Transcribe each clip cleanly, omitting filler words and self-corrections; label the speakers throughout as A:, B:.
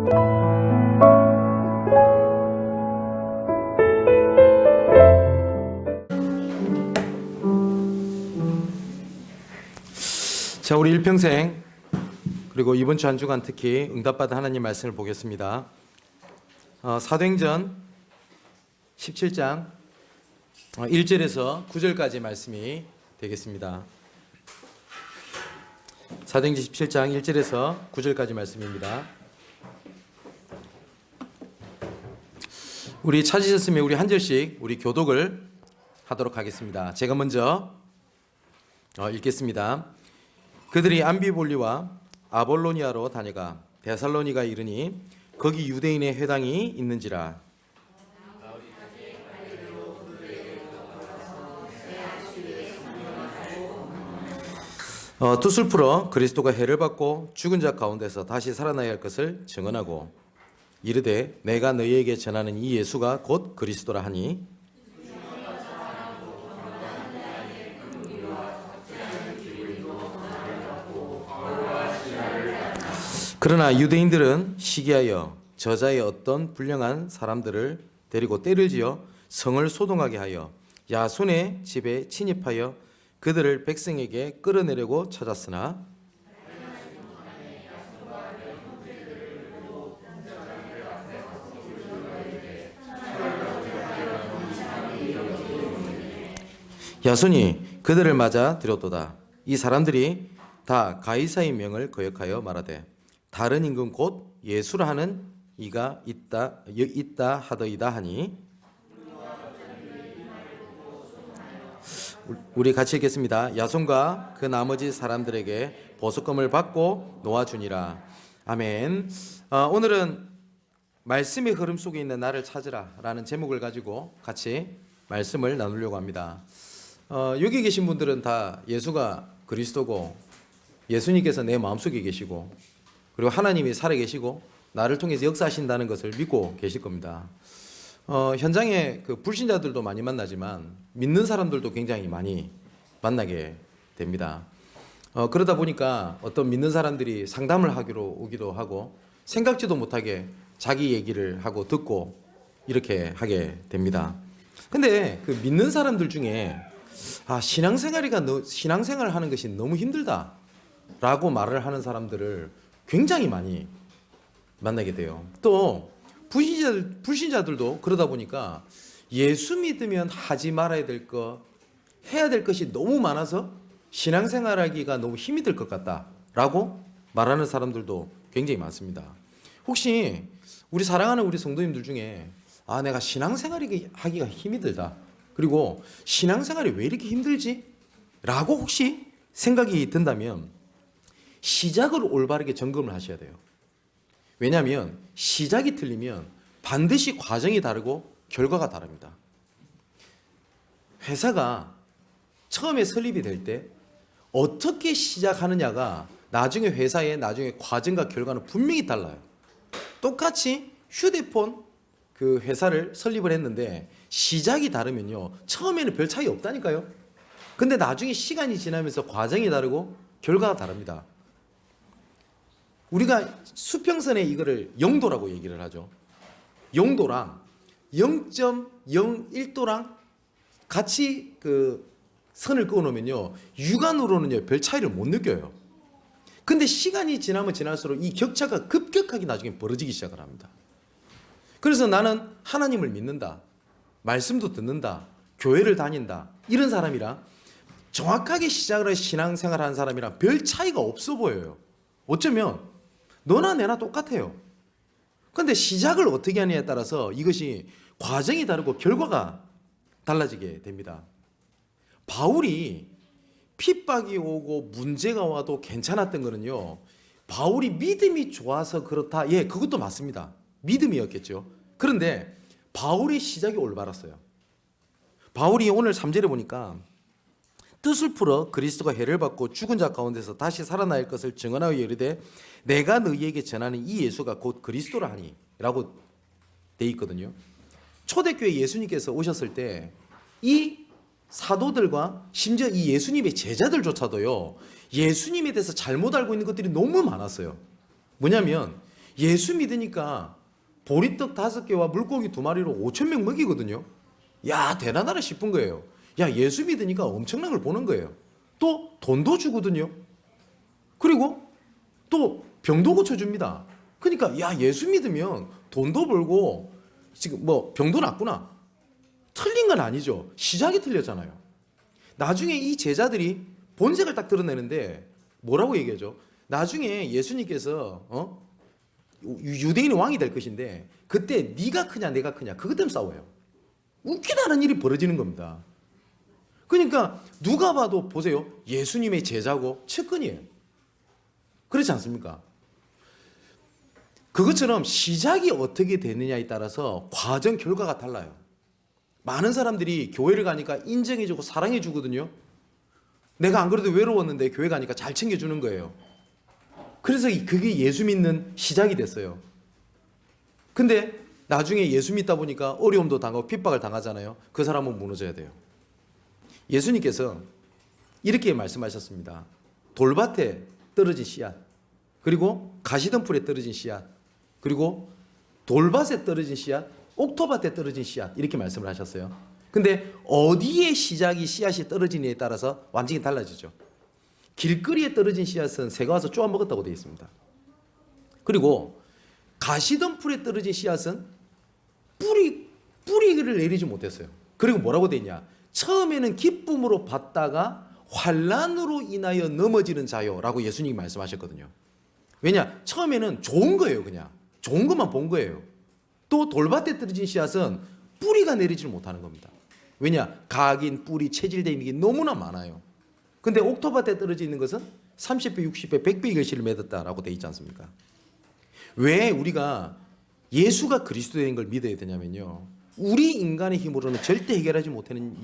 A: 자, 우리 일평생 그리고 이번 주 한 주간 특히 응답받은 하나님 말씀을 보겠습니다. 사도행전 17장 1절에서 9절까지 말씀이 되겠습니다. 사도행전 17장 1절에서 9절까지 말씀입니다. 우리 찾으셨으면 우리 한 절씩 우리 교독을 하도록 하겠습니다. 제가 먼저 읽겠습니다. 그들이 암비볼리와 아볼로니아로 다녀가 데살로니가에 이르니 거기 유대인의 회당이 있는지라. 뜻을 풀어 그리스도가 해를 받고 죽은 자 가운데서 다시 살아나야 할 것을 증언하고 이르되 내가 너희에게 전하는 이 예수가 곧 그리스도라 하니 그러나 유대인들은 시기하여 저자의 어떤 불량한 사람들을 데리고 때를 지어 성을 소동하게 하여 야손의 집에 침입하여 그들을 백성에게 끌어내려고 찾았으나 야손이 그들을 맞아 들였도다. 이 사람들이 다 가이사의 명을 거역하여 말하되 다른 임금 곧 예수라 하는 이가 있다 하더이다 하니 우리 같이 읽겠습니다. 야손과 그 나머지 사람들에게 보석금을 받고 놓아주니라. 아멘. 오늘은 말씀의 흐름 속에 있는 나를 찾으라 라는 제목을 가지고 같이 말씀을 나누려고 합니다. 여기 계신 분들은 다 예수가 그리스도고 예수님께서 내 마음속에 계시고 그리고 하나님이 살아계시고 나를 통해서 역사하신다는 것을 믿고 계실 겁니다. 현장에 그 불신자들도 많이 만나지만 믿는 사람들도 굉장히 많이 만나게 됩니다. 그러다 보니까 어떤 믿는 사람들이 상담을 하기로 오기도 하고 생각지도 못하게 자기 얘기를 하고 듣고 이렇게 하게 됩니다. 근데 그 믿는 사람들 중에 신앙생활을 하는 것이 너무 힘들다라고 말을 하는 사람들을 굉장히 많이 만나게 돼요. 또 불신자들도 그러다 보니까 예수 믿으면 하지 말아야 될 것, 해야 될 것이 너무 많아서 신앙생활하기가 너무 힘이 들 것 같다라고 말하는 사람들도 굉장히 많습니다. 혹시 우리 사랑하는 우리 성도님들 중에 내가 신앙생활이 하기가 힘이 들다. 그리고 신앙생활이 왜 이렇게 힘들지? 라고 혹시 생각이 든다면 시작을 올바르게 점검을 하셔야 돼요. 왜냐하면 시작이 틀리면 반드시 과정이 다르고 결과가 다릅니다. 회사가 처음에 설립이 될 때 어떻게 시작하느냐가 나중에 회사의 나중에 과정과 결과는 분명히 달라요. 똑같이 휴대폰 그 회사를 설립을 했는데 시작이 다르면요 처음에는 별 차이 없다니까요. 근데 나중에 시간이 지나면서 과정이 다르고 결과가 다릅니다. 우리가 수평선에 이거를 영도라고 얘기를 하죠. 영도랑 0.01도랑 같이 그 선을 그어 놓으면요 육안으로는요 별 차이를 못 느껴요. 근데 시간이 지나면 지날수록 이 격차가 급격하게 나중에 벌어지기 시작을 합니다. 그래서 나는 하나님을 믿는다, 말씀도 듣는다, 교회를 다닌다 이런 사람이랑 정확하게 시작을 해서 신앙생활하는 사람이랑 별 차이가 없어 보여요. 어쩌면 너나 내나 똑같아요. 그런데 시작을 어떻게 하느냐에 따라서 이것이 과정이 다르고 결과가 달라지게 됩니다. 바울이 핍박이 오고 문제가 와도 괜찮았던 거는요 바울이 믿음이 좋아서 그렇다. 예, 그것도 맞습니다. 믿음이었겠죠. 그런데 바울의 시작이 올바랐어요. 바울이 오늘 3절에 보니까 뜻을 풀어 그리스도가 해를 받고 죽은 자 가운데서 다시 살아날 것을 증언하여 이르되 내가 너희에게 전하는 이 예수가 곧 그리스도라 하니 라고 돼 있거든요. 초대교회 예수님께서 오셨을 때 이 사도들과 심지어 이 예수님의 제자들조차도요 예수님에 대해서 잘못 알고 있는 것들이 너무 많았어요. 뭐냐면 예수 믿으니까 보리떡 5개와 물고기 2마리로 5천 명 먹이거든요. 야, 대단하다 싶은 거예요. 야, 예수 믿으니까 엄청난 걸 보는 거예요. 또 돈도 주거든요. 그리고 또 병도 고쳐줍니다. 그러니까 야, 예수 믿으면 돈도 벌고 지금 뭐 병도 낫구나. 틀린 건 아니죠. 시작이 틀렸잖아요. 나중에 이 제자들이 본색을 딱 드러내는데 뭐라고 얘기하죠? 나중에 예수님께서 유대인의 왕이 될 것인데 그때 네가 크냐 내가 크냐 그것 때문에 싸워요. 웃기다는 일이 벌어지는 겁니다. 그러니까 누가 봐도 보세요. 예수님의 제자고 측근이에요. 그렇지 않습니까? 그것처럼 시작이 어떻게 되느냐에 따라서 과정 결과가 달라요. 많은 사람들이 교회를 가니까 인정해주고 사랑해주거든요. 내가 안 그래도 외로웠는데 교회 가니까 잘 챙겨주는 거예요. 그래서 그게 예수 믿는 시작이 됐어요. 근데 나중에 예수 믿다 보니까 어려움도 당하고 핍박을 당하잖아요. 그 사람은 무너져야 돼요. 예수님께서 이렇게 말씀하셨습니다. 돌밭에 떨어진 씨앗, 그리고 가시덤불에 떨어진 씨앗, 그리고 돌밭에 떨어진 씨앗, 옥토밭에 떨어진 씨앗 이렇게 말씀을 하셨어요. 근데 어디에 시작이 씨앗이 떨어지느냐에 따라서 완전히 달라지죠. 길거리에 떨어진 씨앗은 새가 와서 쪼아 먹었다고 되어 있습니다. 그리고 가시덤불에 떨어진 씨앗은 뿌리를 내리지 못했어요. 그리고 뭐라고 되어 있냐? 처음에는 기쁨으로 받다가 환난으로 인하여 넘어지는 자요라고 예수님이 말씀하셨거든요. 왜냐? 처음에는 좋은 거예요. 그냥 좋은 것만 본 거예요. 또 돌밭에 떨어진 씨앗은 뿌리가 내리지를 못하는 겁니다. 왜냐? 각인, 뿌리, 체질됨이 너무나 많아요. 근데 옥토밭에 떨어져 있는 것은 30배, 60배, 100배의 결실을 맺었다라고 되어 있지 않습니까? 왜 우리가 예수가 그리스도인 걸 믿어야 되냐면요. 우리 인간의 힘으로는 절대 해결하지 못하는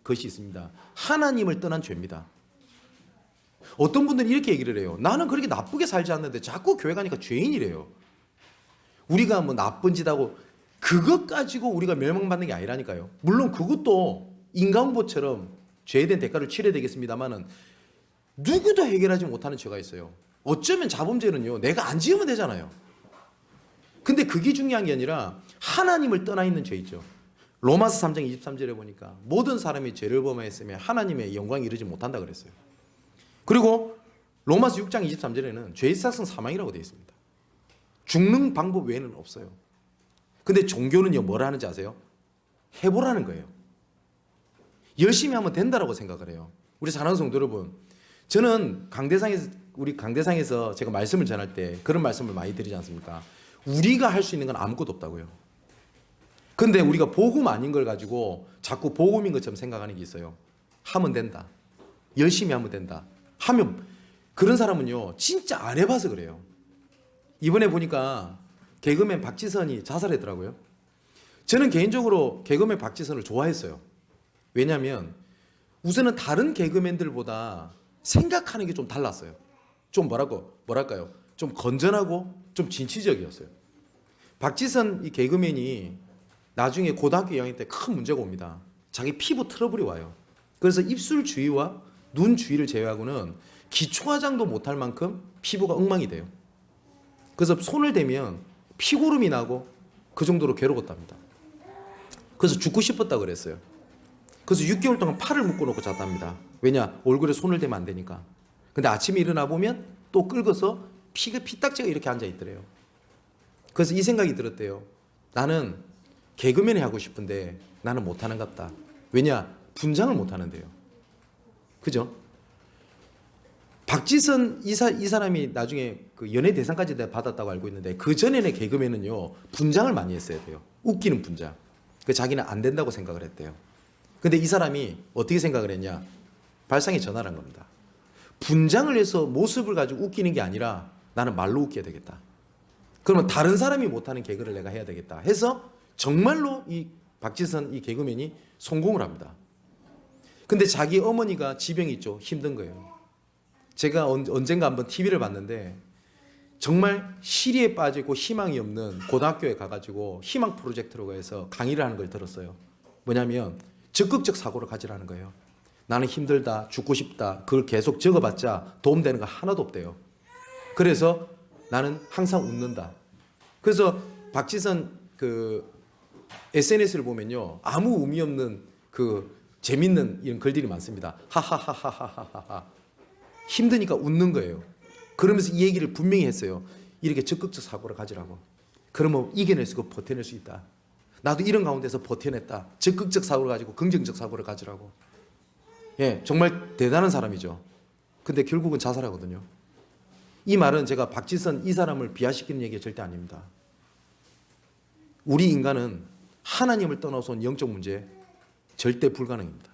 A: 것이 있습니다. 하나님을 떠난 죄입니다. 어떤 분들은 이렇게 얘기를 해요. 나는 그렇게 나쁘게 살지 않는데 자꾸 교회 가니까 죄인이래요. 우리가 뭐 나쁜 짓 하고 그것 가지고 우리가 멸망받는 게 아니라니까요. 물론 그것도 인간보처럼 죄에 대한 대가를 치러야 되겠습니다만은 누구도 해결하지 못하는 죄가 있어요. 어쩌면 자범죄는요. 내가 안 지으면 되잖아요. 근데 그게 중요한 게 아니라 하나님을 떠나 있는 죄 있죠. 로마서 3장 23절에 보니까 모든 사람이 죄를 범하였으며 하나님의 영광에 이르지 못한다 그랬어요. 그리고 로마서 6장 23절에는 죄의 삭은 사망이라고 되어 있습니다. 죽는 방법 외에는 없어요. 근데 종교는요, 뭐라 하는지 아세요? 해보라는 거예요. 열심히 하면 된다라고 생각을 해요. 우리 사랑하는 성도 여러분, 저는 우리 강대상에서 제가 말씀을 전할 때 그런 말씀을 많이 드리지 않습니까? 우리가 할 수 있는 건 아무것도 없다고요. 근데 우리가 복음 아닌 걸 가지고 자꾸 복음인 것처럼 생각하는 게 있어요. 하면 된다. 열심히 하면 된다. 하면 그런 사람은요, 진짜 안 해봐서 그래요. 이번에 보니까 개그맨 박지선이 자살했더라고요. 저는 개인적으로 개그맨 박지선을 좋아했어요. 왜냐하면 우선은 다른 개그맨들보다 생각하는 게 좀 달랐어요. 좀 뭐랄까요? 좀 건전하고 좀 진취적이었어요. 박지선 이 개그맨이 나중에 고등학교 2학년 때 큰 문제가 옵니다. 자기 피부 트러블이 와요. 그래서 입술 주위와 눈 주위를 제외하고는 기초 화장도 못할 만큼 피부가 엉망이 돼요. 그래서 손을 대면 피고름이 나고 그 정도로 괴로웠답니다. 그래서 죽고 싶었다고 그랬어요. 그래서 6개월 동안 팔을 묶어놓고 잤답니다. 왜냐? 얼굴에 손을 대면 안 되니까. 근데 아침에 일어나 보면 또 긁어서 피딱지가 이렇게 앉아있더래요. 그래서 이 생각이 들었대요. 나는 개그맨이 하고 싶은데 나는 못하는 것 같다. 왜냐? 분장을 못하는데요. 그죠? 박지선 이 사람이 나중에 그 연예 대상까지 받았다고 알고 있는데 그 전에는 개그맨은요 분장을 많이 했어야 돼요. 웃기는 분장. 그 자기는 안 된다고 생각을 했대요. 근데 이 사람이 어떻게 생각을 했냐? 발상의 전환을 한 겁니다. 분장을 해서 모습을 가지고 웃기는 게 아니라 나는 말로 웃겨야 되겠다. 그러면 다른 사람이 못하는 개그를 내가 해야 되겠다 해서 정말로 이 박지선 이 개그맨이 성공을 합니다. 근데 자기 어머니가 지병이 있죠. 힘든 거예요. 제가 언젠가 한번 TV를 봤는데 정말 시리에 빠지고 희망이 없는 고등학교에 가가지고 희망 프로젝트로 해서 강의를 하는 걸 들었어요. 뭐냐면 적극적 사고를 가지라는 거예요. 나는 힘들다, 죽고 싶다, 그걸 계속 적어봤자 도움되는 거 하나도 없대요. 그래서 나는 항상 웃는다. 그래서 박지선 그 SNS를 보면요, 아무 의미 없는 그 재밌는 이런 글들이 많습니다. 하하하하하하하. 힘드니까 웃는 거예요. 그러면서 이 얘기를 분명히 했어요. 이렇게 적극적 사고를 가지라고. 그러면 이겨낼 수 있고 버텨낼 수 있다. 나도 이런 가운데서 버텨냈다. 적극적 사고를 가지고 긍정적 사고를 가지라고. 예, 정말 대단한 사람이죠. 근데 결국은 자살하거든요. 이 말은 제가 박지선 이 사람을 비하시키는 얘기가 절대 아닙니다. 우리 인간은 하나님을 떠나서 영적 문제 절대 불가능입니다.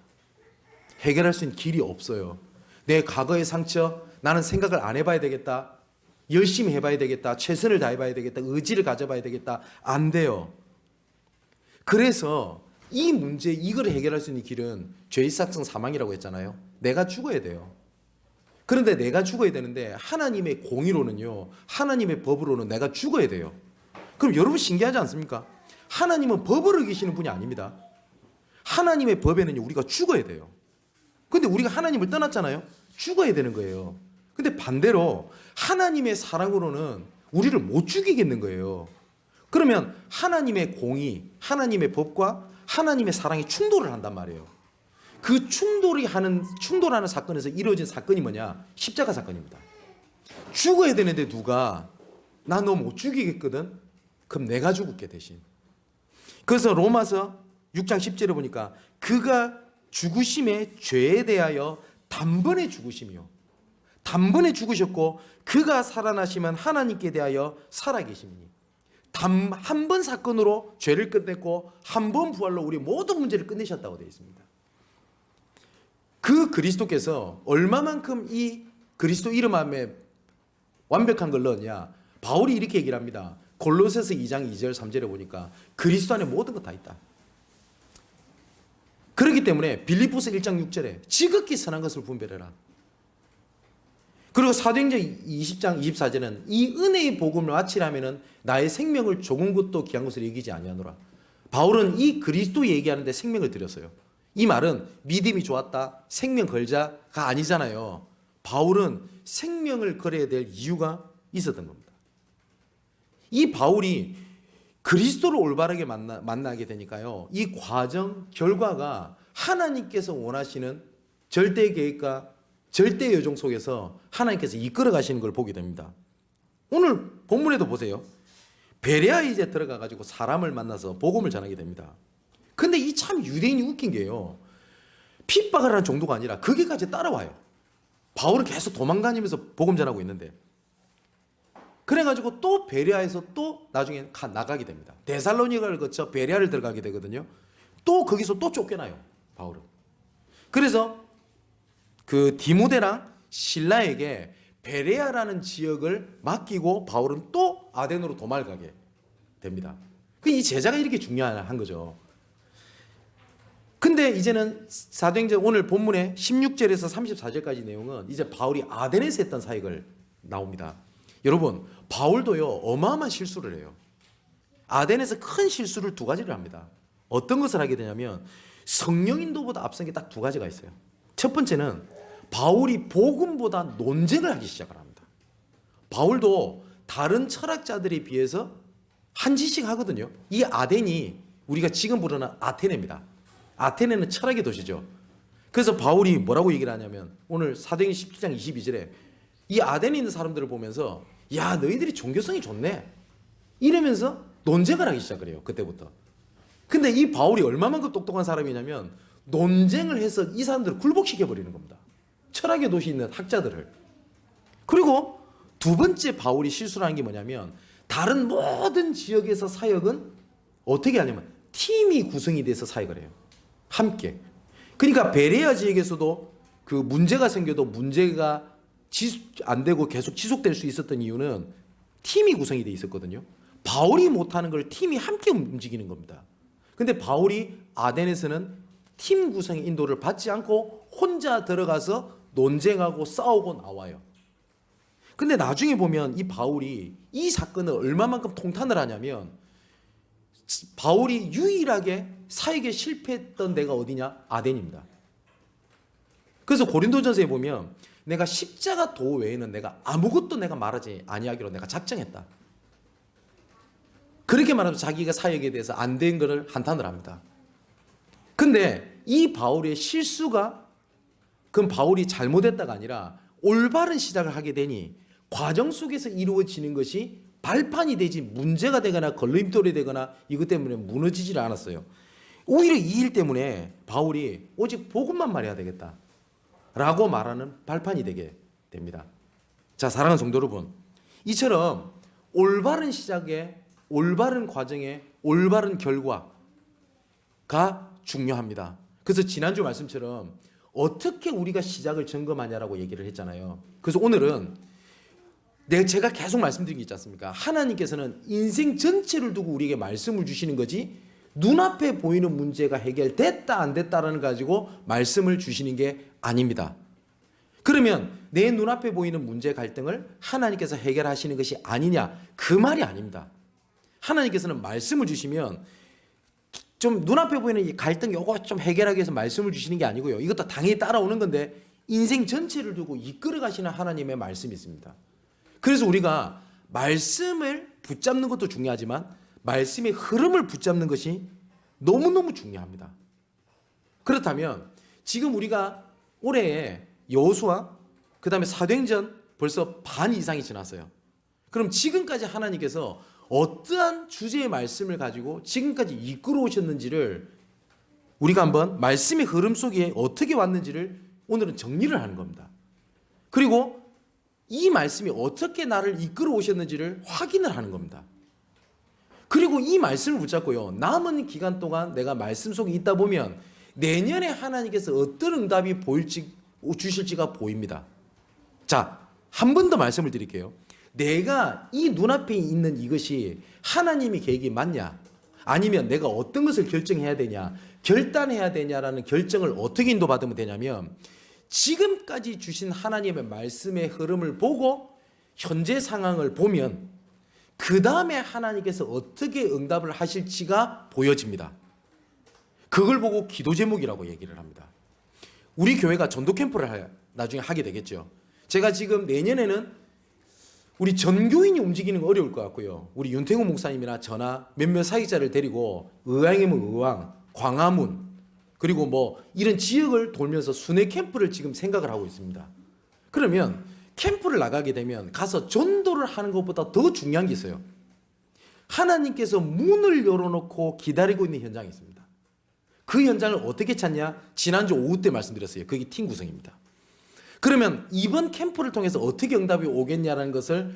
A: 해결할 수 있는 길이 없어요. 내 과거의 상처, 나는 생각을 안 해봐야 되겠다. 열심히 해봐야 되겠다. 최선을 다해봐야 되겠다. 의지를 가져봐야 되겠다. 안 돼요. 그래서 이 문제, 이걸 해결할 수 있는 길은 죄의사성 사망이라고 했잖아요. 내가 죽어야 돼요. 그런데 내가 죽어야 되는데 하나님의 공의로는요, 하나님의 법으로는 내가 죽어야 돼요. 그럼 여러분 신기하지 않습니까? 하나님은 법을 어기시는 분이 아닙니다. 하나님의 법에는 우리가 죽어야 돼요. 근데 우리가 하나님을 떠났잖아요. 죽어야 되는 거예요. 근데 반대로 하나님의 사랑으로는 우리를 못 죽이겠는 거예요. 그러면 하나님의 공의, 하나님의 법과 하나님의 사랑이 충돌을 한단 말이에요. 그 충돌하는 사건에서 이루어진 사건이 뭐냐? 십자가 사건입니다. 죽어야 되는데 누가 나 너 못 죽이겠거든? 그럼 내가 죽을게 대신. 그래서 로마서 6장 10절에 보니까 그가 죽으심에 죄에 대하여 단번에 죽으시며 단번에 죽으셨고 그가 살아나시면 하나님께 대하여 살아계시니 한 번 사건으로 죄를 끝냈고 한 번 부활로 우리 모든 문제를 끝내셨다고 되어 있습니다. 그 그리스도께서 얼마만큼 이 그리스도 이름 안에 완벽한 걸 넣었냐? 바울이 이렇게 얘기를 합니다. 골로새서 2장 2절 3절에 보니까 그리스도 안에 모든 것 다 있다. 그렇기 때문에 빌립보서 1장 6절에 지극히 선한 것을 분별해라. 그리고 사도행전 20장 24절은 이 은혜의 복음을 마치려면 나의 생명을 조금 것도 귀한 것을 여기지 아니하노라. 바울은 이 그리스도 얘기하는데 생명을 들였어요. 이 말은 믿음이 좋았다, 생명 걸자가 아니잖아요. 바울은 생명을 걸어야 될 이유가 있었던 겁니다. 이 바울이 그리스도를 올바르게 만나게 되니까요, 이 과정, 결과가 하나님께서 원하시는 절대 계획과 절대 여정 속에서 하나님께서 이끌어 가시는 걸 보게 됩니다. 오늘 본문에도 보세요. 베레아에 이제 들어가 가지고 사람을 만나서 복음을 전하게 됩니다. 근데 이 참 유대인이 웃긴 게요, 핍박을 하는 정도가 아니라 거기까지 따라와요. 바울은 계속 도망다니면서 복음 전하고 있는데, 그래가지고 또 베레아에서 또 나중에 나가게 됩니다. 데살로니가를 거쳐 베레아를 들어가게 되거든요. 또 거기서 또 쫓겨나요, 바울은. 그래서 그 디모데랑 실라에게 베레아라는 지역을 맡기고 바울은 또 아덴으로 도망을 가게 됩니다. 이 제자가 이렇게 중요한 거죠. 근데 이제는 사도행전 오늘 본문의 16절에서 34절까지 내용은 이제 바울이 아덴에서 했던 사역을 나옵니다. 여러분, 바울도요 어마어마한 실수를 해요. 아덴에서 큰 실수를 두 가지를 합니다. 어떤 것을 하게 되냐면 성령 인도보다 앞선 게 딱 두 가지가 있어요. 첫 번째는 바울이 복음보다 논쟁을 하기 시작을 합니다. 바울도 다른 철학자들에 비해서 한 짓씩 하거든요. 이 아덴이 우리가 지금 부르는 아테네입니다. 아테네는 철학의 도시죠. 그래서 바울이 뭐라고 얘기를 하냐면 오늘 사도행전 17장 22절에 이 아덴에 있는 사람들을 보면서 야, 너희들이 종교성이 좋네 이러면서 논쟁을 하기 시작을 해요. 그때부터. 근데 이 바울이 얼마만큼 똑똑한 사람이냐면 논쟁을 해서 이 사람들을 굴복시켜버리는 겁니다. 철학의 도시에 있는 학자들을. 그리고 두 번째 바울이 실수를 한 게 뭐냐면 다른 모든 지역에서 사역은 어떻게 하냐면 팀이 구성이 돼서 사역을 해요. 함께. 그러니까 베레아 지역에서도 그 문제가 생겨도 문제가 안 되고 계속 지속될 수 있었던 이유는 팀이 구성이 돼 있었거든요. 바울이 못하는 걸 팀이 함께 움직이는 겁니다. 근데 바울이 아덴에서는 팀 구성의 인도를 받지 않고 혼자 들어가서 논쟁하고 싸우고 나와요. 근데 나중에 보면 이 바울이 이 사건을 얼마만큼 통탄을 하냐면 바울이 유일하게 사역에 실패했던 데가 어디냐? 아덴입니다. 그래서 고린도전서에 보면 내가 십자가 도 외에는 내가 아무것도 내가 말하지 아니하기로 내가 작정했다. 그렇게 말하면 자기가 사역에 대해서 안 된 것을 한탄을 합니다. 근데 이 바울의 실수가 그건 바울이 잘못했다가 아니라 올바른 시작을 하게 되니 과정 속에서 이루어지는 것이 발판이 되지 문제가 되거나 걸림돌이 되거나 이것 때문에 무너지질 않았어요. 오히려 이 일 때문에 바울이 오직 복음만 말해야 되겠다 라고 말하는 발판이 되게 됩니다. 자, 사랑하는 성도 여러분, 이처럼 올바른 시작에 올바른 과정에 올바른 결과가 중요합니다. 그래서 지난주 말씀처럼 어떻게 우리가 시작을 점검하냐라고 얘기를 했잖아요. 그래서 오늘은 제가 계속 말씀드린 게 있지 않습니까? 하나님께서는 인생 전체를 두고 우리에게 말씀을 주시는 거지 눈앞에 보이는 문제가 해결됐다 안 됐다라는 가지고 말씀을 주시는 게 아닙니다. 그러면 내 눈앞에 보이는 문제 갈등을 하나님께서 해결하시는 것이 아니냐? 그 말이 아닙니다. 하나님께서는 말씀을 주시면 좀 눈앞에 보이는 이 갈등 요거 좀 해결하기 위해서 말씀을 주시는 게 아니고요. 이것도 당연히 따라오는 건데 인생 전체를 두고 이끌어 가시는 하나님의 말씀이 있습니다. 그래서 우리가 말씀을 붙잡는 것도 중요하지만 말씀의 흐름을 붙잡는 것이 너무너무 중요합니다. 그렇다면 지금 우리가 올해에 여호수아 그다음에 사도행전 벌써 반 이상이 지났어요. 그럼 지금까지 하나님께서 어떠한 주제의 말씀을 가지고 지금까지 이끌어 오셨는지를 우리가 한번 말씀의 흐름 속에 어떻게 왔는지를 오늘은 정리를 하는 겁니다. 그리고 이 말씀이 어떻게 나를 이끌어 오셨는지를 확인을 하는 겁니다. 그리고 이 말씀을 붙잡고요, 남은 기간 동안 내가 말씀 속에 있다 보면 내년에 하나님께서 어떤 응답이 주실지가 보입니다. 자, 한 번 더 말씀을 드릴게요. 내가 이 눈앞에 있는 이것이 하나님의 계획이 맞냐? 아니면 내가 어떤 것을 결정해야 되냐? 결단해야 되냐라는 결정을 어떻게 인도받으면 되냐면 지금까지 주신 하나님의 말씀의 흐름을 보고 현재 상황을 보면 그 다음에 하나님께서 어떻게 응답을 하실지가 보여집니다. 그걸 보고 기도 제목이라고 얘기를 합니다. 우리 교회가 전도 캠프를 나중에 하게 되겠죠. 제가 지금 내년에는 우리 전교인이 움직이는 거 어려울 것 같고요. 우리 윤태구 목사님이나 저나 몇몇 사역자를 데리고 의왕이면 의왕, 광화문 그리고 뭐 이런 지역을 돌면서 순회 캠프를 지금 생각을 하고 있습니다. 그러면 캠프를 나가게 되면 가서 전도를 하는 것보다 더 중요한 게 있어요. 하나님께서 문을 열어놓고 기다리고 있는 현장이 있습니다. 그 현장을 어떻게 찾냐? 지난주 오후 때 말씀드렸어요. 그게 팀 구성입니다. 그러면 이번 캠프를 통해서 어떻게 응답이 오겠냐라는 것을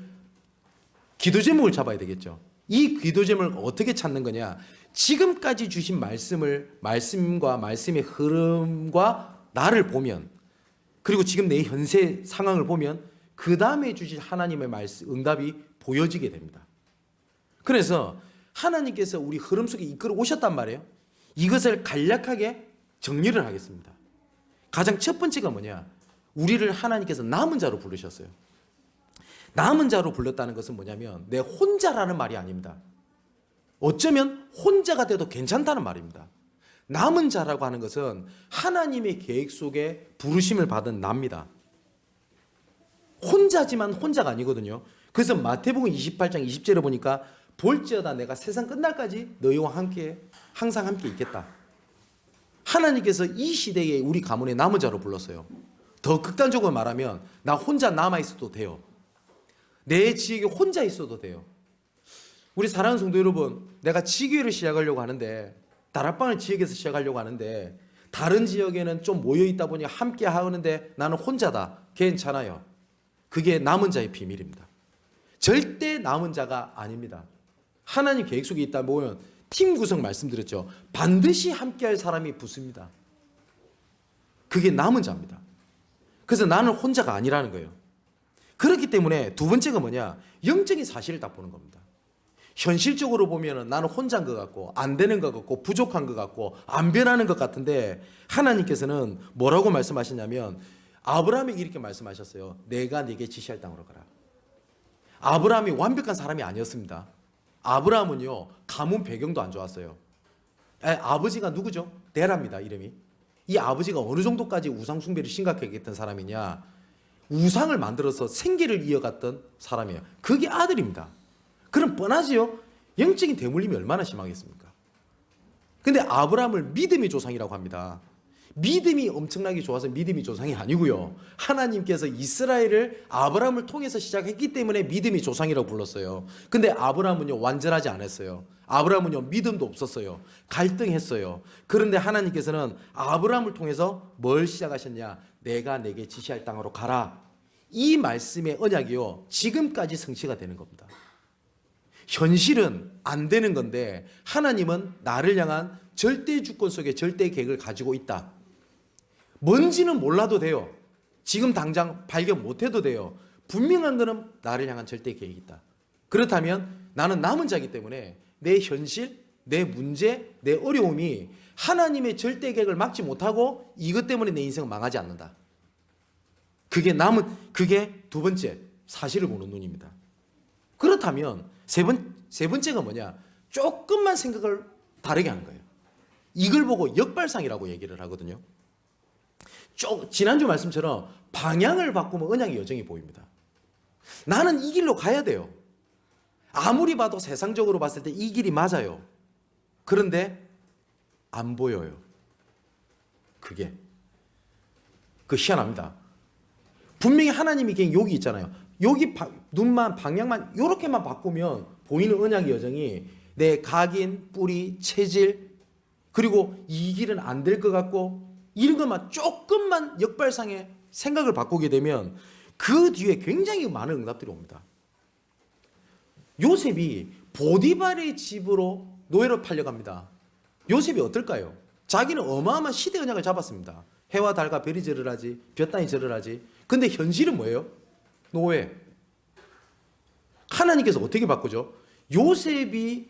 A: 기도 제목을 잡아야 되겠죠. 이 기도 제목을 어떻게 찾는 거냐? 지금까지 주신 말씀과 말씀의 흐름과 나를 보면, 그리고 지금 내 현세 상황을 보면 그 다음에 주실 하나님의 말씀, 응답이 보여지게 됩니다. 그래서 하나님께서 우리 흐름 속에 이끌어 오셨단 말이에요. 이것을 간략하게 정리를 하겠습니다. 가장 첫 번째가 뭐냐? 우리를 하나님께서 남은 자로 부르셨어요. 남은 자로 불렀다는 것은 뭐냐면 내 혼자라는 말이 아닙니다. 어쩌면 혼자가 돼도 괜찮다는 말입니다. 남은 자라고 하는 것은 하나님의 계획 속에 부르심을 받은 나입니다. 혼자지만 혼자가 아니거든요. 그래서 마태복음 28장 20절에 보니까 볼지어다 내가 세상 끝날까지 너희와 함께 항상 함께 있겠다. 하나님께서 이 시대에 우리 가문의 남은 자로 불렀어요. 더 극단적으로 말하면 나 혼자 남아 있어도 돼요. 내 지역에 혼자 있어도 돼요. 우리 사랑하는 성도 여러분, 내가 지교회를 시작하려고 하는데 다락방을 지역에서 시작하려고 하는데 다른 지역에는 좀 모여 있다 보니 함께 하는데 나는 혼자다. 괜찮아요. 그게 남은 자의 비밀입니다. 절대 남은 자가 아닙니다. 하나님 계획 속에 있다 보면 팀 구성 말씀드렸죠. 반드시 함께할 사람이 붙습니다. 그게 남은 자입니다. 그래서 나는 혼자가 아니라는 거예요. 그렇기 때문에 두 번째가 뭐냐? 영적인 사실을 딱 보는 겁니다. 현실적으로 보면 나는 혼자인 것 같고 안 되는 것 같고 부족한 것 같고 안 변하는 것 같은데 하나님께서는 뭐라고 말씀하시냐면 아브라함에게 이렇게 말씀하셨어요. 내가 네게 지시할 땅으로 가라. 아브라함이 완벽한 사람이 아니었습니다. 아브라함은요 가문 배경도 안 좋았어요. 아버지가 누구죠? 데라입니다. 이름이. 이 아버지가 어느 정도까지 우상 숭배를 심각하게 했던 사람이냐? 우상을 만들어서 생계를 이어갔던 사람이에요. 그게 아들입니다. 그럼 뻔하지요. 영적인 대물림이 얼마나 심하겠습니까? 근데 아브라함을 믿음의 조상이라고 합니다. 믿음이 엄청나게 좋아서 믿음이 조상이 아니고요. 하나님께서 이스라엘을 아브라함을 통해서 시작했기 때문에 믿음이 조상이라고 불렀어요. 근데 아브라함은요, 완전하지 않았어요. 아브라함은요, 믿음도 없었어요. 갈등했어요. 그런데 하나님께서는 아브라함을 통해서 뭘 시작하셨냐? 내가 내게 지시할 땅으로 가라. 이 말씀의 언약이요, 지금까지 성취가 되는 겁니다. 현실은 안 되는 건데 하나님은 나를 향한 절대 주권 속에 절대 계획을 가지고 있다. 뭔지는 몰라도 돼요. 지금 당장 발견 못해도 돼요. 분명한 것은 나를 향한 절대 계획이 있다. 그렇다면 나는 남은 자이기 때문에 내 현실, 내 문제, 내 어려움이 하나님의 절대 계획을 막지 못하고 이것 때문에 내 인생은 망하지 않는다. 그게 두 번째 사실을 보는 눈입니다. 그렇다면 세 번째가 뭐냐? 조금만 생각을 다르게 하는 거예요. 이걸 보고 역발상이라고 얘기를 하거든요. 지난주 말씀처럼 방향을 바꾸면 언약의 여정이 보입니다. 나는 이 길로 가야 돼요. 아무리 봐도 세상적으로 봤을 때 이 길이 맞아요. 그런데 안 보여요. 그게 희한합니다. 분명히 하나님이 그냥 여기 있잖아요. 여기 눈만 방향만 이렇게만 바꾸면 보이는 언약의 여정이 내 각인, 뿌리, 체질, 그리고 이 길은 안 될 것 같고 이런 것만 조금만 역발상의 생각을 바꾸게 되면 그 뒤에 굉장히 많은 응답들이 옵니다. 요셉이 보디발의 집으로 노예로 팔려갑니다. 요셉이 어떨까요? 자기는 어마어마한 시대 언약을 잡았습니다. 해와 달과 별이 절을 하지, 볕단이 절을 하지. 근데 현실은 뭐예요? 노예. 하나님께서 어떻게 바꾸죠? 요셉이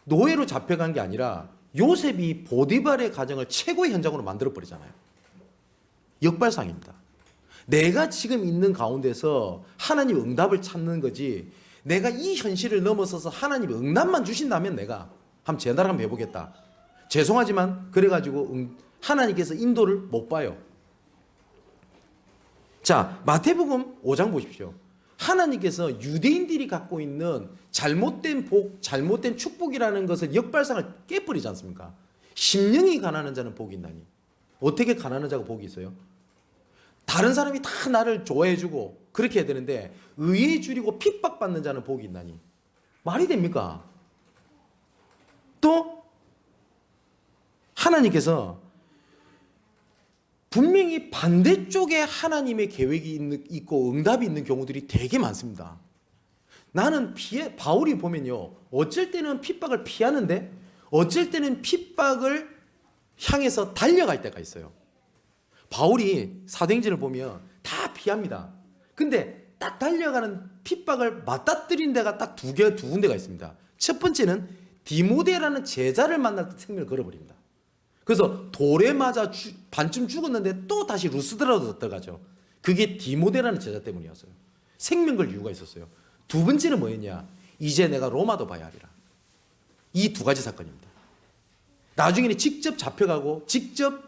A: 노예로 잡혀간 게 아니라 요셉이 보디발의 가정을 최고의 현장으로 만들어버리잖아요. 역발상입니다. 내가 지금 있는 가운데서 하나님 응답을 찾는 거지, 내가 이 현실을 넘어서서 하나님 응답만 주신다면 내가 한번 제대로 한번 해보겠다. 죄송하지만 그래가지고 하나님께서 인도를 못 봐요. 자, 마태복음 5장 보십시오. 하나님께서 유대인들이 갖고 있는 잘못된 복, 잘못된 축복이라는 것을 역발상을 깨버리지 않습니까? 심령이 가난한 자는 복이 있나니. 어떻게 가난한 자가 복이 있어요? 다른 사람이 다 나를 좋아해주고 그렇게 해야 되는데 의에 줄이고 핍박받는 자는 복이 있나니. 말이 됩니까? 또 하나님께서 분명히 반대쪽에 하나님의 계획이 있고 응답이 있는 경우들이 되게 많습니다. 나는 바울이 보면요, 어쩔 때는 핍박을 피하는데 어쩔 때는 핍박을 향해서 달려갈 때가 있어요. 바울이 사도행전을 보면 다 피합니다. 근데 딱 달려가는 핍박을 맞닥뜨린 데가 딱 두 군데가 있습니다. 첫 번째는 디모데라는 제자를 만날 때 생명을 걸어버립니다. 그래서 돌에 맞아 반쯤 죽었는데 또 다시 루스드라로 들어가죠. 그게 디모데라는 제자 때문이었어요. 생명 걸 이유가 있었어요. 두 번째는 뭐였냐? 이제 내가 로마도 봐야 하리라. 이 두 가지 사건입니다. 나중에는 직접 잡혀가고 직접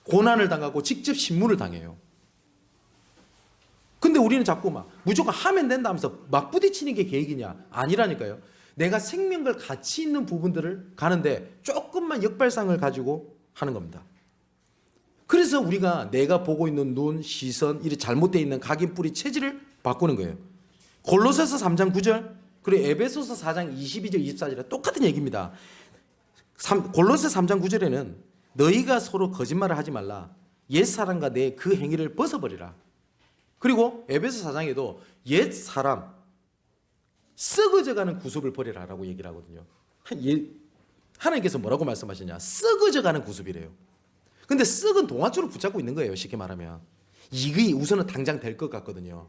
A: 고난을 당하고 직접 신문을 당해요. 근데 우리는 자꾸 무조건 하면 된다 하면서 막 부딪히는 게 계획이냐? 아니라니까요. 내가 생명을 가치 있는 부분들을 가는데 조금만 역발상을 가지고 하는 겁니다. 그래서 우리가 내가 보고 있는 눈, 시선, 이렇게 잘못되어 있는 각인, 뿌리, 체질을 바꾸는 거예요. 골로새서 3장 9절 그리고 에베소서 4장 22절 24절에 똑같은 얘기입니다. 골로새 3장 9절에는 너희가 서로 거짓말을 하지 말라. 옛사람과 내 그 행위를 벗어버리라. 그리고 에베소 4장에도 옛사람 썩어져가는 구습을 버리라라고 얘기를 하거든요. 하나님께서 뭐라고 말씀하시냐? 썩어져가는 구습이래요. 근데 썩은 동아줄을 붙잡고 있는 거예요. 쉽게 말하면 이게 우선은 당장 될 것 같거든요.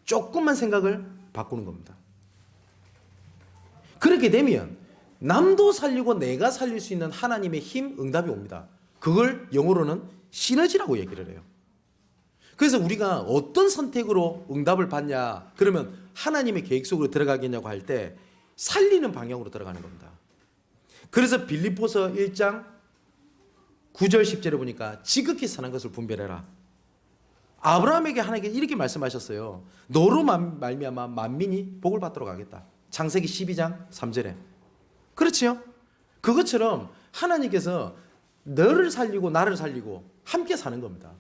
A: 조금만 생각을 바꾸는 겁니다. 그렇게 되면 남도 살리고 내가 살릴 수 있는 하나님의 힘, 응답이 옵니다. 그걸 영어로는 시너지라고 얘기를 해요. 그래서 우리가 어떤 선택으로 응답을 받냐, 그러면 하나님의 계획 속으로 들어가겠냐고 할 때 살리는 방향으로 들어가는 겁니다. 그래서 빌립보서 1장 9절 10절에 보니까 지극히 선한 것을 분별해라. 아브라함에게 하나님께서 이렇게 말씀하셨어요. 너로 말미암아 만민이 복을 받도록 하겠다. 창세기 12장 3절에. 그렇지요? 그것처럼 하나님께서 너를 살리고 나를 살리고 함께 사는 겁니다.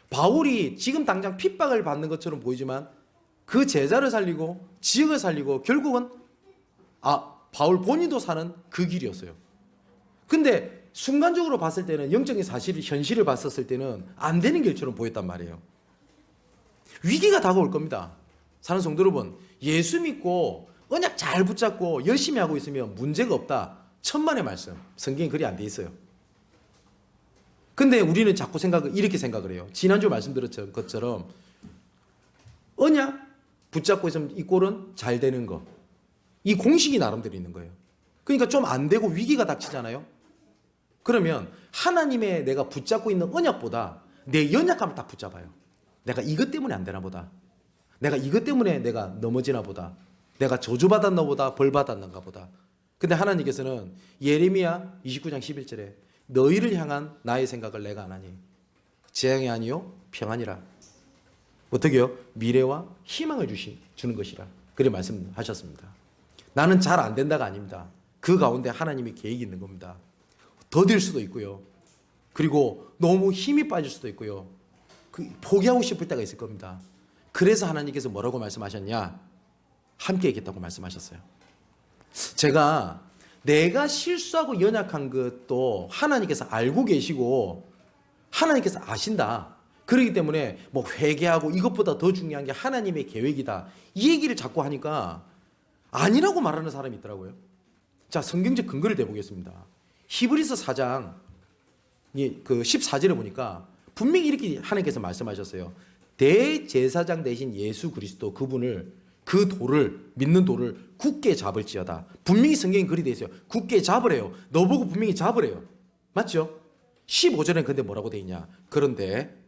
A: 바울이 지금 당장 핍박을 받는 것처럼 보이지만 그 제자를 살리고 지역을 살리고 결국은 바울 본인도 사는 그 길이었어요. 근데 순간적으로 봤을 때는 영적인 사실, 현실을 봤었을 때는 안 되는 길처럼 보였단 말이에요. 위기가 다가올 겁니다. 사는 성도 여러분, 예수 믿고 언약 잘 붙잡고 열심히 하고 있으면 문제가 없다. 천만의 말씀. 성경에 그리 안 돼 있어요. 근데 우리는 자꾸 이렇게 생각을 해요. 지난주 말씀드렸던 것처럼 언약 붙잡고 있으면 이 꼴은 잘 되는 거. 이 공식이 나름대로 있는 거예요. 그러니까 좀 안 되고 위기가 닥치잖아요. 그러면 하나님의 내가 붙잡고 있는 언약보다 내 연약함을 딱 붙잡아요. 내가 이것 때문에 안 되나 보다. 내가 이것 때문에 내가 넘어지나 보다. 내가 저주받았나 보다. 벌받았는가 보다. 근데 하나님께서는 예레미야 29장 11절에 너희를 향한 나의 생각을 내가 안 하니 재앙이 아니요 평안이라. 어떻게요? 미래와 희망을 주는 것이라. 그렇게 말씀하셨습니다. 나는 잘 안 된다가 아닙니다. 그 가운데 하나님의 계획이 있는 겁니다. 더딜 수도 있고요. 그리고 너무 힘이 빠질 수도 있고요. 포기하고 싶을 때가 있을 겁니다. 그래서 하나님께서 뭐라고 말씀하셨냐? 함께 있겠다고 말씀하셨어요. 제가 내가 실수하고 연약한 것도 하나님께서 알고 계시고 하나님께서 아신다. 그렇기 때문에 뭐 회개하고 이것보다 더 중요한 게 하나님의 계획이다. 이 얘기를 자꾸 하니까 아니라고 말하는 사람이 있더라고요. 자, 성경적 근거를 대보겠습니다. 히브리서 4장 그 14절에 보니까 분명히 이렇게 하나님께서 말씀하셨어요. 대제사장 되신 예수 그리스도 그분을 그 돌을 믿는 돌을 굳게 잡을지어다. 분명히 성경에 글이 돼 있어요. 굳게 잡으래요. 너보고 분명히 잡으래요. 맞죠? 15절에 근데 뭐라고 돼 있냐? 그런데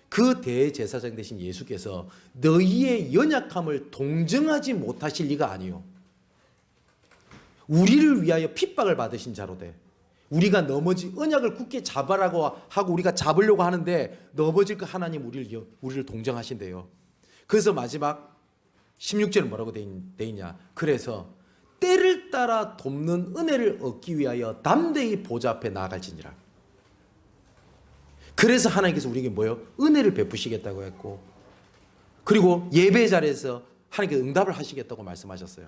A: 그 대제사장 되신 예수께서 너희의 연약함을 동정하지 못하실 리가 아니요. 우리를 위하여 핍박을 받으신 자로 돼. 우리가 언약을 굳게 잡아라고 하고 우리가 잡으려고 하는데 넘어질 그 하나님 우리를 동정하신대요. 그래서 마지막 16절은 뭐라고 돼 있냐? 그래서 때를 따라 돕는 은혜를 얻기 위하여 담대히 보좌 앞에 나아갈지니라. 그래서 하나님께서 우리에게 뭐예요? 은혜를 베푸시겠다고 했고, 그리고 예배 자리에서 하나님께서 응답을 하시겠다고 말씀하셨어요.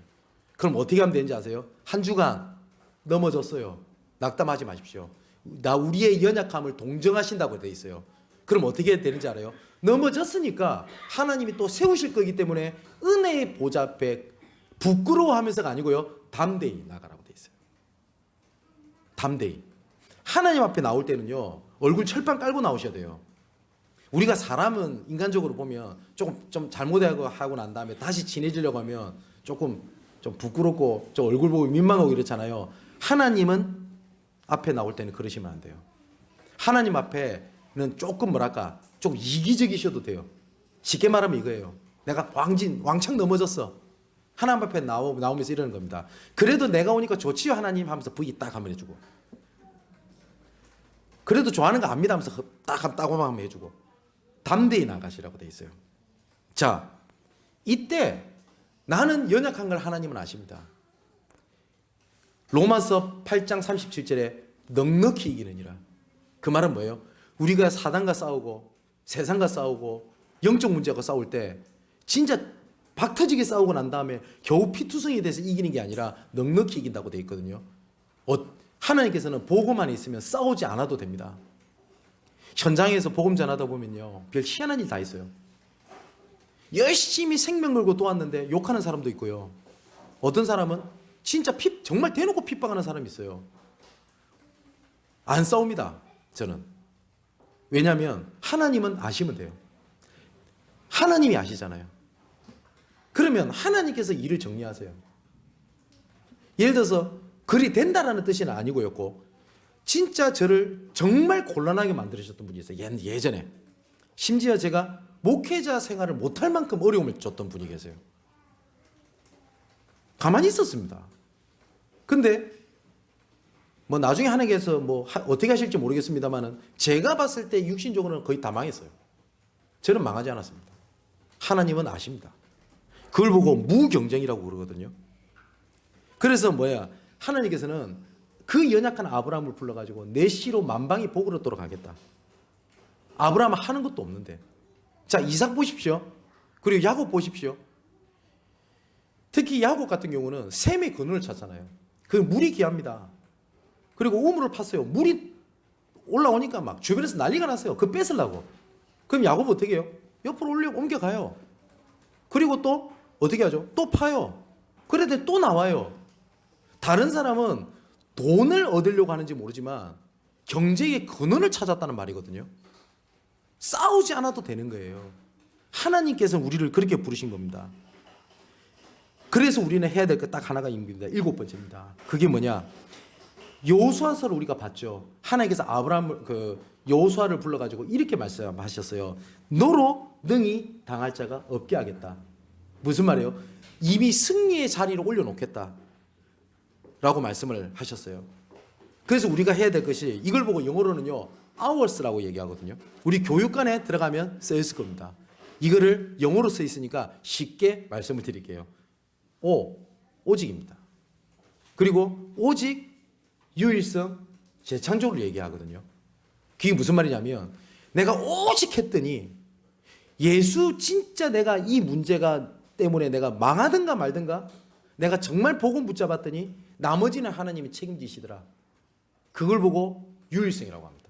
A: 그럼 어떻게 하면 되는지 아세요? 한 주간 넘어졌어요. 낙담하지 마십시오. 우리의 연약함을 동정하신다고 되어 있어요. 그럼 어떻게 되는지 알아요? 넘어졌으니까 하나님이 또 세우실 거기 때문에 은혜의 보좌 앞에 부끄러워하면서가 아니고요, 담대히 나가라고 되어 있어요. 담대히. 하나님 앞에 나올 때는요, 얼굴 철판 깔고 나오셔야 돼요. 우리가 사람은 인간적으로 보면 조금 좀 잘못하고 난 다음에 다시 친해지려고 하면 조금 좀 부끄럽고 좀 얼굴 보고 민망하고 이렇잖아요. 하나님은 앞에 나올 때는 그러시면 안 돼요. 하나님 앞에는 조금 좀 이기적이셔도 돼요. 쉽게 말하면 이거예요. 내가 왕창 넘어졌어. 하나님 앞에 나오면서 이러는 겁니다. 그래도 내가 오니까 좋지요 하나님 하면서 부기 딱 한번 해주고, 그래도 좋아하는 거 압니다 하면서 딱 한번 해주고, 담대히 나가시라고 돼 있어요. 자, 이때 나는 연약한 걸 하나님은 아십니다. 로마서 8장 37절에 넉넉히 이기느니라. 그 말은 뭐예요? 우리가 사단과 싸우고 세상과 싸우고 영적 문제가 싸울 때 진짜 박터지게 싸우고 난 다음에 겨우 피투성이 돼서 이기는 게 아니라 넉넉히 이긴다고 돼 있거든요. 하나님께서는 복음만 있으면 싸우지 않아도 됩니다. 현장에서 복음 전하다 보면요, 별 희한한 일 다 있어요. 열심히 생명 걸고 도왔는데 욕하는 사람도 있고요. 어떤 사람은 진짜 정말 대놓고 핍박하는 사람이 있어요. 안 싸웁니다, 저는. 왜냐하면 하나님은 아시면 돼요. 하나님이 아시잖아요. 그러면 하나님께서 일을 정리하세요. 예를 들어서 그리 된다라는 뜻은 아니고였고, 진짜 저를 정말 곤란하게 만들으셨던 분이 있어요. 예전에. 심지어 제가 목회자 생활을 못할 만큼 어려움을 줬던 분이 계세요. 가만히 있었습니다. 근데 뭐 나중에 하나님께서 어떻게 하실지 모르겠습니다만은 제가 봤을 때 육신적으로는 거의 다 망했어요. 저는 망하지 않았습니다. 하나님은 아십니다. 그걸 보고 무경쟁이라고 그러거든요. 그래서 하나님께서는 그 연약한 아브라함을 불러가지고 내 씨로 만방이 복을 얻도록 하겠다. 아브라함은 하는 것도 없는데. 자, 이삭 보십시오. 그리고 야곱 보십시오. 특히 야곱 같은 경우는 셈의 근원을 찾잖아요. 그 물이 귀합니다. 그리고 우물을 팠어요. 물이 올라오니까 막 주변에서 난리가 났어요. 그거 뺏으려고. 그럼 야곱 어떻게 해요? 옆으로 옮겨가요. 그리고 또 어떻게 하죠? 또 파요. 그래도 또 나와요. 다른 사람은 돈을 얻으려고 하는지 모르지만 경제의 근원을 찾았다는 말이거든요. 싸우지 않아도 되는 거예요. 하나님께서는 우리를 그렇게 부르신 겁니다. 그래서 우리는 해야 될 것 딱 하나가 있습니다. 7번째입니다. 그게 뭐냐? 여호수아서를 우리가 봤죠. 하나님께서 여호수아를 불러가지고 이렇게 말씀하셨어요. 너로 능히 당할 자가 없게 하겠다. 무슨 말이에요? 이미 승리의 자리를 올려놓겠다 라고 말씀을 하셨어요. 그래서 우리가 해야 될 것이, 이걸 보고 영어로는요 hours라고 얘기하거든요. 우리 교육관에 들어가면 쓰였을 겁니다. 이거를 영어로 써 있으니까 쉽게 말씀을 드릴게요. 오직입니다. 그리고 오직, 유일성, 재창조를 얘기하거든요. 그게 무슨 말이냐면, 내가 오직 했더니 예수 진짜 내가 이 문제가 때문에 내가 망하든가 말든가, 내가 정말 복음 붙잡았더니 나머지는 하나님이 책임지시더라. 그걸 보고 유일성이라고 합니다.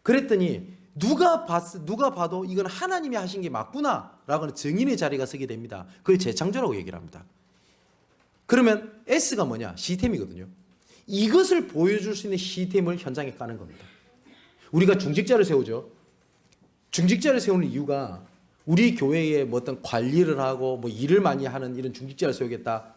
A: 그랬더니 누가 봐도 이건 하나님이 하신 게 맞구나 라고 하는 증인의 자리가 서게 됩니다. 그걸 재창조라고 얘기를 합니다. 그러면 S가 뭐냐? 시스템이거든요. 이것을 보여줄 수 있는 시스템을 현장에 까는 겁니다. 우리가 중직자를 세우죠. 중직자를 세우는 이유가 우리 교회에 어떤 관리를 하고 일을 많이 하는 이런 중직자를 세우겠다.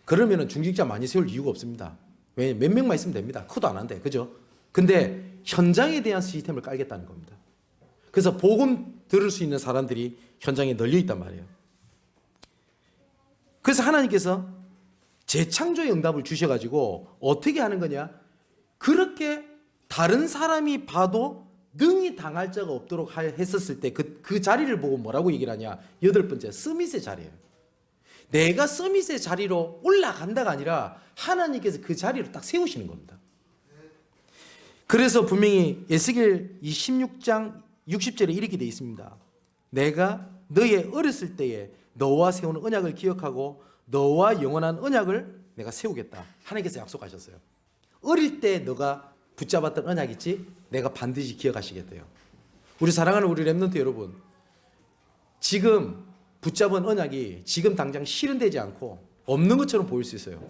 A: 그러면은 중직자 많이 세울 이유가 없습니다. 왜? 몇 명만 있으면 됩니다. 크도 안 한데, 그죠? 근데 현장에 대한 시스템을 깔겠다는 겁니다. 그래서 복음 들을 수 있는 사람들이 현장에 널려 있단 말이에요. 그래서 하나님께서 재창조의 응답을 주셔가지고 어떻게 하는 거냐? 그렇게 다른 사람이 봐도 능히 당할 자가 없도록 했었을 때 그 자리를 보고 뭐라고 얘기를 하냐? 8번째, 서밋의 자리예요. 내가 서밋의 자리로 올라간다가 아니라 하나님께서 그 자리를 딱 세우시는 겁니다. 그래서 분명히 에스겔 16장 60절에 이렇게 되어 있습니다. 내가 너의 어렸을 때에 너와 세우는 언약을 기억하고 너와 영원한 언약을 내가 세우겠다. 하나님께서 약속하셨어요. 어릴 때 너가 붙잡았던 언약 있지? 내가 반드시 기억하시겠대요. 우리 사랑하는 우리 렘넌트 여러분, 지금 붙잡은 언약이 지금 당장 실현되지 않고 없는 것처럼 보일 수 있어요.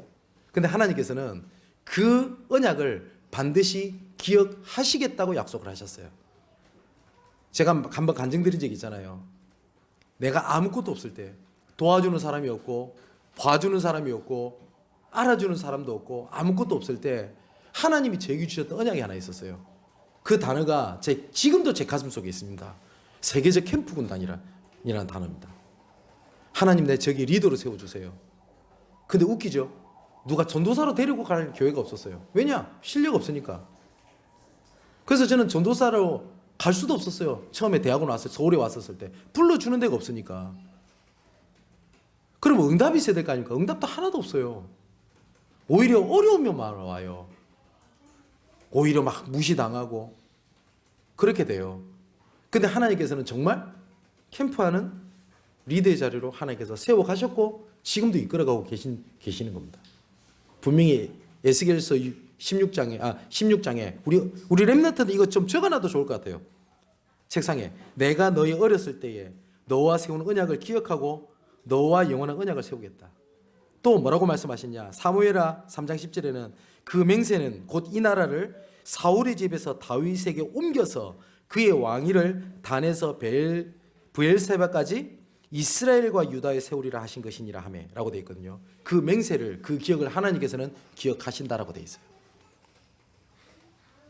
A: 근데 하나님께서는 그 언약을 반드시 기억하시겠다고 약속을 하셨어요. 제가 한번 간증드린 적이 있잖아요. 내가 아무것도 없을 때 도와주는 사람이 없고 봐주는 사람이 없고 알아주는 사람도 없고 아무것도 없을 때 하나님이 저에게 주셨던 언약이 하나 있었어요. 그 단어가 지금도 제 가슴 속에 있습니다. 세계적 캠프 군단이라는 단어입니다. 하나님, 내 저기 리더로 세워주세요. 근데 웃기죠? 누가 전도사로 데리고 갈 교회가 없었어요. 왜냐? 실력 없으니까. 그래서 저는 전도사로 갈 수도 없었어요. 처음에 대학원 왔을 때, 서울에 왔었을 때 불러주는 데가 없으니까. 그럼 응답이 있어야 될 거 아닙니까? 응답도 하나도 없어요. 오히려 어려우면 와요. 오히려 막 무시당하고 그렇게 돼요. 근데 하나님께서는 정말 캠프하는 리더의 자리로 하나님께서 세워가셨고 지금도 이끌어가고 계시는 겁니다. 분명히 에스겔서 16장에 우리 렘넌트들 이거 좀 적어놔도 좋을 것 같아요. 책상에 내가 너희 어렸을 때에 너와 세우는 언약을 기억하고 너와 영원한 언약을 세우겠다. 또 뭐라고 말씀하셨냐? 사무엘하 3장 10절에는 그 맹세는 곧 이 나라를 사울의 집에서 다윗에게 옮겨서 그의 왕위를 단에서 브엘세바까지 이스라엘과 유다에 세우리라 하신 것이니라 하매 라고 되어 있거든요. 그 맹세를, 그 기억을 하나님께서는 기억하신다라고 되어 있어요.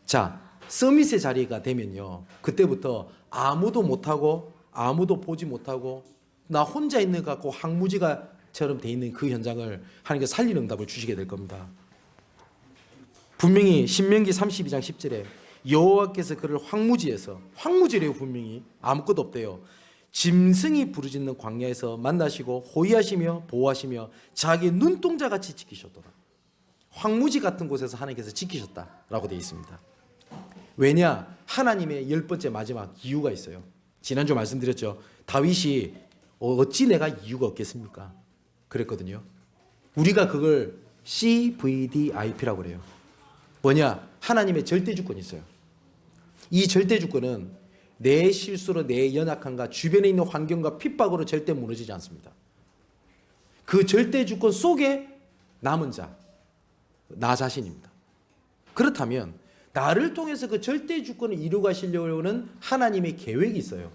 A: 자, 서밋의 자리가 되면요, 그때부터 아무도 못하고 아무도 보지 못하고 나 혼자 있는 것 같고 황무지가처럼 돼 있는 그 현장을 하나님께서 살리는 응답을 주시게 될 겁니다. 분명히 신명기 32장 10절에 여호와께서 그를 황무지에서, 황무지래요, 분명히 아무것도 없대요, 짐승이 부르짖는 광야에서 만나시고 호위하시며 보호하시며 자기 눈동자같이 지키셨도다. 황무지 같은 곳에서 하나님께서 지키셨다라고 되어 있습니다. 왜냐? 하나님의 10번째 마지막 이유가 있어요. 지난주 말씀드렸죠. 다윗이 어찌 내가 이유가 없겠습니까? 그랬거든요. 우리가 그걸 CVDIP라고 그래요. 뭐냐? 하나님의 절대주권이 있어요. 이 절대주권은 내 실수로 내 연약함과 주변에 있는 환경과 핍박으로 절대 무너지지 않습니다. 그 절대주권 속에 남은 자, 나 자신입니다. 그렇다면 나를 통해서 그 절대주권을 이루가시려는 하나님의 계획이 있어요.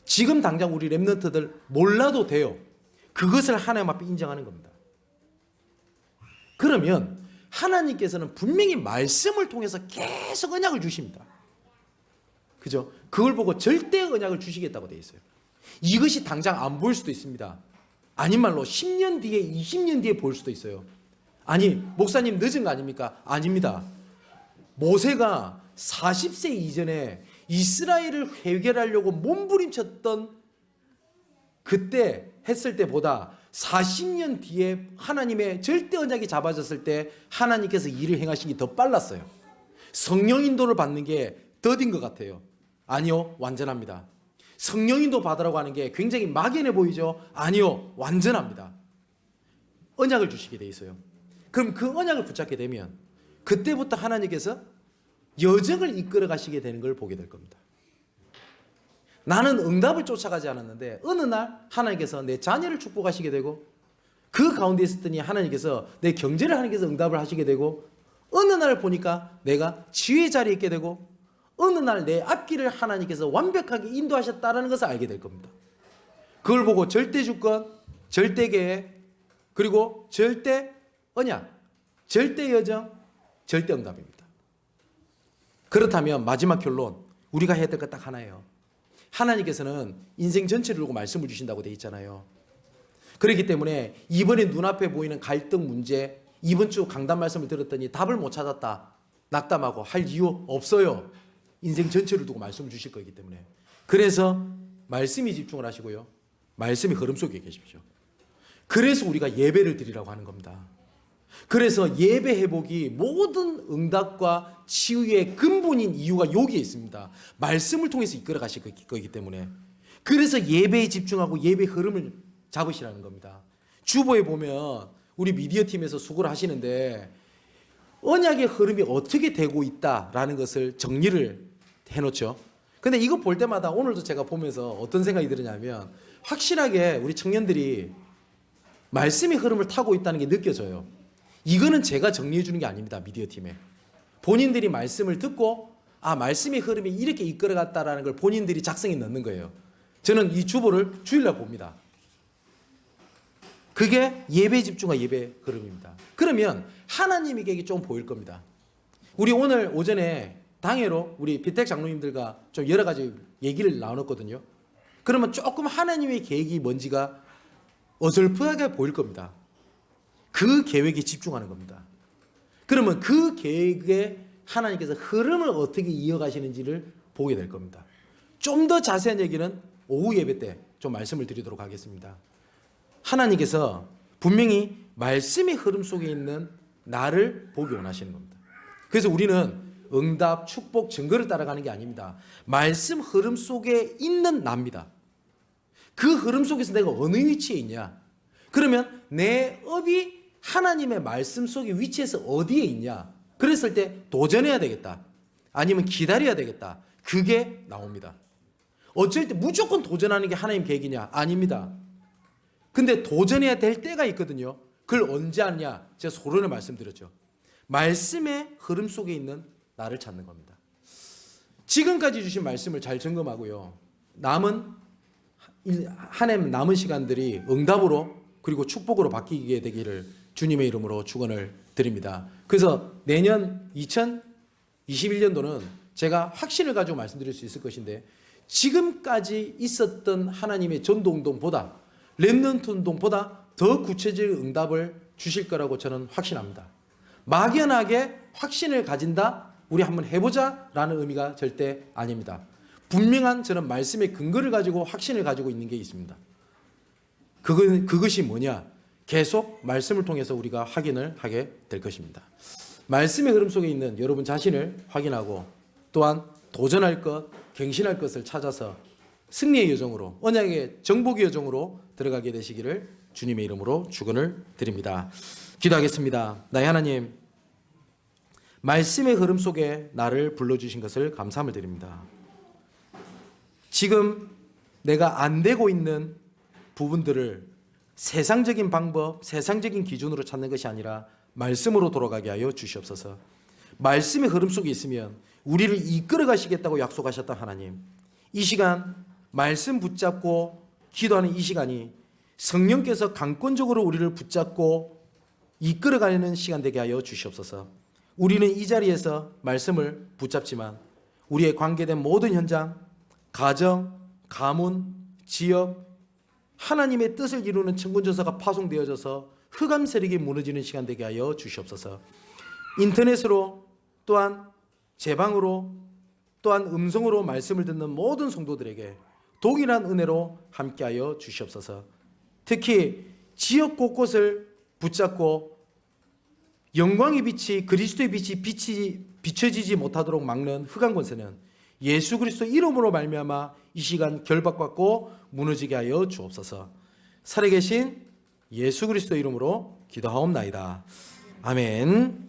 A: 지금 당장 우리 렘넌트들 몰라도 돼요. 그것을 하나님 앞에 인정하는 겁니다. 그러면 하나님께서는 분명히 말씀을 통해서 계속 언약을 주십니다. 그죠? 그걸 보고 절대 언약을 주시겠다고 되어 있어요. 이것이 당장 안 보일 수도 있습니다. 아닌 말로 10년 뒤에 20년 뒤에 보일 수도 있어요. 아니 목사님 늦은 거 아닙니까? 아닙니다. 모세가 40세 이전에 이스라엘을 해결하려고 몸부림쳤던 그때 했을 때보다 40년 뒤에 하나님의 절대 언약이 잡아졌을 때 하나님께서 일을 행하신 게 더 빨랐어요. 성령 인도를 받는 게 더딘 것 같아요. 아니요, 완전합니다. 성령 인도 받으라고 하는 게 굉장히 막연해 보이죠? 아니요, 완전합니다. 언약을 주시게 돼 있어요. 그럼 그 언약을 붙잡게 되면 그때부터 하나님께서 여정을 이끌어 가시게 되는 걸 보게 될 겁니다. 나는 응답을 쫓아가지 않았는데 어느 날 하나님께서 내 자녀를 축복하시게 되고 그 가운데 있었더니 하나님께서 내 경제를 하나님께서 응답을 하시게 되고 어느 날 보니까 내가 지휘의 자리에 있게 되고 어느 날 내 앞길을 하나님께서 완벽하게 인도하셨다는 것을 알게 될 겁니다. 그걸 보고 절대 주권, 절대 계획, 그리고 절대 언약, 절대 여정, 절대 응답입니다. 그렇다면 마지막 결론, 우리가 해야 될 것 딱 하나예요. 하나님께서는 인생 전체를 두고 말씀을 주신다고 되어 있잖아요. 그렇기 때문에 이번에 눈앞에 보이는 갈등 문제, 이번 주 강단 말씀을 들었더니 답을 못 찾았다, 낙담하고 할 이유 없어요. 인생 전체를 두고 말씀을 주실 거기 때문에. 그래서 말씀에 집중을 하시고요, 말씀의 흐름 속에 계십시오. 그래서 우리가 예배를 드리라고 하는 겁니다. 그래서 예배 회복이 모든 응답과 치유의 근본인 이유가 여기에 있습니다. 말씀을 통해서 이끌어 가실 거기 때문에. 그래서 예배에 집중하고 예배 흐름을 잡으시라는 겁니다. 주보에 보면 우리 미디어 팀에서 수고를 하시는데 언약의 흐름이 어떻게 되고 있다라는 것을 정리를 해놓죠. 근데 이거 볼 때마다 오늘도 제가 보면서 어떤 생각이 드느냐면 확실하게 우리 청년들이 말씀의 흐름을 타고 있다는 게 느껴져요. 이거는 제가 정리해 주는 게 아닙니다. 미디어 팀에. 본인들이 말씀을 듣고 말씀의 흐름이 이렇게 이끌어갔다라는 걸 본인들이 작성해 넣는 거예요. 저는 이 주보를 주일날 봅니다. 그게 예배 집중과 예배 흐름입니다. 그러면 하나님에게 좀 보일 겁니다. 우리 오늘 오전에 당회로 우리 비택 장로님들과 좀 여러 가지 얘기를 나눴거든요. 그러면 조금 하나님의 계획이 뭔지가 어설프하게 보일 겁니다. 그 계획에 집중하는 겁니다. 그러면 그 계획에 하나님께서 흐름을 어떻게 이어가시는지를 보게 될 겁니다. 좀 더 자세한 얘기는 오후 예배 때 좀 말씀을 드리도록 하겠습니다. 하나님께서 분명히 말씀의 흐름 속에 있는 나를 보기 원하시는 겁니다. 그래서 우리는 응답, 축복, 증거를 따라가는 게 아닙니다. 말씀 흐름 속에 있는 나입니다. 그 흐름 속에서 내가 어느 위치에 있냐? 그러면 내 업이 하나님의 말씀 속의 위치에서 어디에 있냐? 그랬을 때 도전해야 되겠다, 아니면 기다려야 되겠다, 그게 나옵니다. 어쩔 때 무조건 도전하는 게 하나님 계획이냐? 아닙니다. 근데 도전해야 될 때가 있거든요. 그걸 언제 하냐? 제가 소론을 말씀드렸죠. 말씀의 흐름 속에 있는 나를 찾는 겁니다. 지금까지 주신 말씀을 잘 점검하고요, 한 해 남은 시간들이 응답으로 그리고 축복으로 바뀌게 되기를 주님의 이름으로 축원을 드립니다. 그래서 내년 2021년도는 제가 확신을 가지고 말씀드릴 수 있을 것인데, 지금까지 있었던 하나님의 전도 운동보다, 렘넌트 운동보다 더 구체적인 응답을 주실 거라고 저는 확신합니다. 막연하게 확신을 가진다, 우리 한번 해보자 라는 의미가 절대 아닙니다. 분명한 저는 말씀의 근거를 가지고 확신을 가지고 있는 게 있습니다. 그것이 뭐냐? 계속 말씀을 통해서 우리가 확인을 하게 될 것입니다. 말씀의 흐름 속에 있는 여러분 자신을 확인하고 또한 도전할 것, 갱신할 것을 찾아서 승리의 여정으로, 언약의 정복의 여정으로 들어가게 되시기를 주님의 이름으로 축원을 드립니다. 기도하겠습니다. 나의 하나님, 말씀의 흐름 속에 나를 불러주신 것을 감사함을 드립니다. 지금 내가 안 되고 있는 부분들을 세상적인 방법, 세상적인 기준으로 찾는 것이 아니라 말씀으로 돌아가게 하여 주시옵소서. 말씀의 흐름 속에 있으면 우리를 이끌어 가시겠다고 약속하셨던 하나님, 이 시간 말씀 붙잡고 기도하는 이 시간이 성령께서 강권적으로 우리를 붙잡고 이끌어가는 시간 되게 하여 주시옵소서. 우리는 이 자리에서 말씀을 붙잡지만 우리의 관계된 모든 현장, 가정, 가문, 지역, 하나님의 뜻을 이루는 천군천사가 파송되어져서 흑암 세력이 무너지는 시간 되게 하여 주시옵소서. 인터넷으로 또한 제방으로 또한 음성으로 말씀을 듣는 모든 성도들에게 동일한 은혜로 함께하여 주시옵소서. 특히 지역 곳곳을 붙잡고 영광의 빛이, 그리스도의 빛이 비춰지지 못하도록 막는 흑암 권세는 예수 그리스도 이름으로 말미암아 이 시간 결박받고 무너지게 하여 주옵소서. 살아계신 예수 그리스도 이름으로 기도하옵나이다. 아멘.